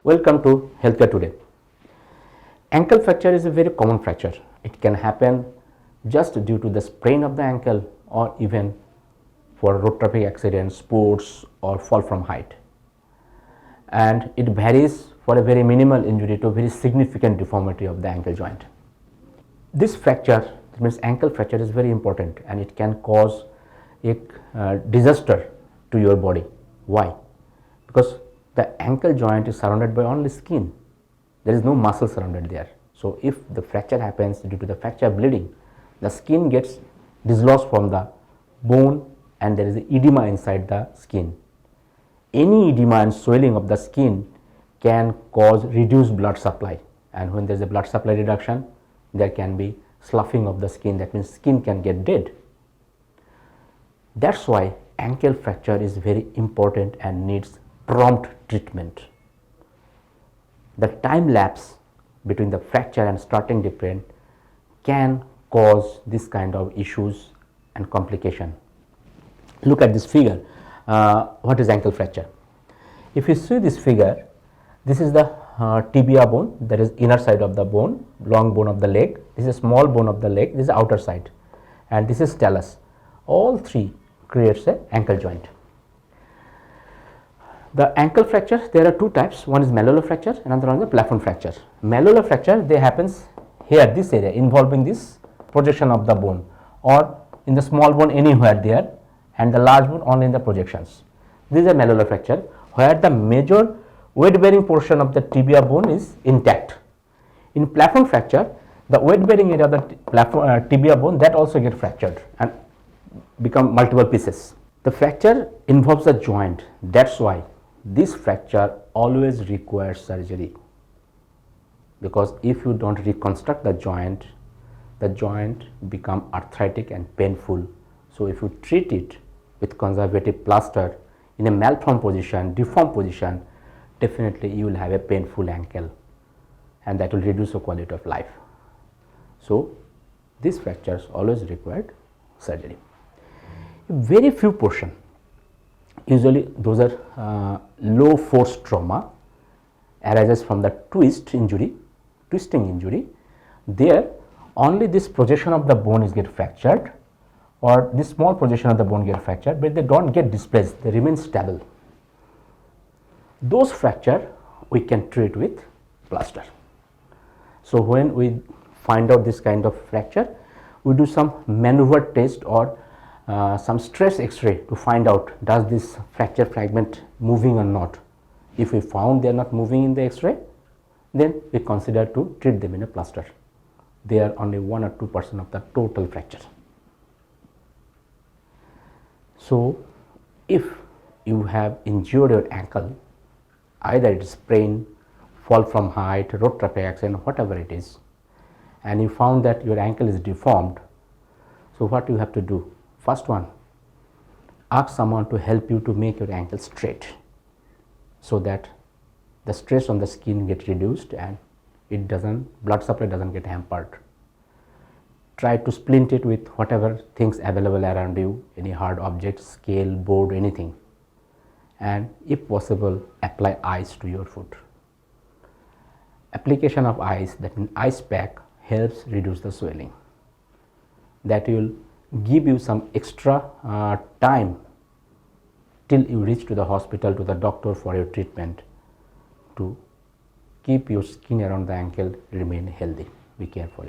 Welcome to Healthcare Today. Ankle fracture is a very common fracture. It can happen just due to the sprain of the ankle or even for road traffic accidents, sports or fall from height. And it varies for a very minimal injury to a very significant deformity of the ankle joint. This fracture, that means ankle fracture, is very important and it can cause a disaster to your body. Why? Because the ankle joint is surrounded by only skin. There is no muscle surrounded there. So if the fracture happens due to the fracture bleeding, the skin gets dislodged from the bone and there is edema inside the skin. Any edema and swelling of the skin can cause reduced blood supply, and when there is a blood supply reduction, there can be sloughing of the skin. That means skin can get dead. That's why ankle fracture is very important and needs prompt treatment. The time lapse between the fracture and starting treatment can cause this kind of issues and complication. Look at this figure. What is ankle fracture? If you see this figure, this is the tibia bone, that is inner side of the bone, long bone of the leg. This is a small bone of the leg, this is the outer side, and this is talus. All three creates an ankle joint. The ankle fracture, there are two types. One is malleolus fracture, another one is the plafond fracture. Malleolus fracture, they happens here, this area, involving this projection of the bone, or in the small bone anywhere there, and the large bone only in the projections. This is a malleolus fracture where the major weight bearing portion of the tibia bone is intact. In plafond fracture, the weight bearing area of the tibia bone, that also get fractured and become multiple pieces. The fracture involves a joint. That's why this fracture always requires surgery, because if you don't reconstruct the joint become arthritic and painful. So if you treat it with conservative plaster in a malformed position, deformed position, definitely you will have a painful ankle and that will reduce the quality of life. So these fractures always required surgery. Very few portion, usually those are low force trauma, arises from the twisting injury. There only this projection of the bone is get fractured, or this small projection of the bone get fractured, but they don't get displaced, they remain stable. Those fracture we can treat with plaster. So when we find out this kind of fracture, we do some maneuver test or some stress X-ray to find out does this fracture fragment moving or not. If we found they are not moving in the X-ray, then we consider to treat them in a plaster. They are only 1 or 2% of the total fracture. So if you have injured your ankle, either it is sprain, fall from height, road traffic accident, whatever it is, and you found that your ankle is deformed, so what you have to do? First one, ask someone to help you to make your ankle straight, so that the stress on the skin gets reduced and blood supply doesn't get hampered. Try to splint it with whatever things available around you, any hard object, scale, board, anything, and if possible apply ice to your foot. Application of ice, that means ice pack, helps reduce the swelling. That will give you some extra time till you reach to the hospital, to the doctor for your treatment, to keep your skin around the ankle remain healthy. Be careful.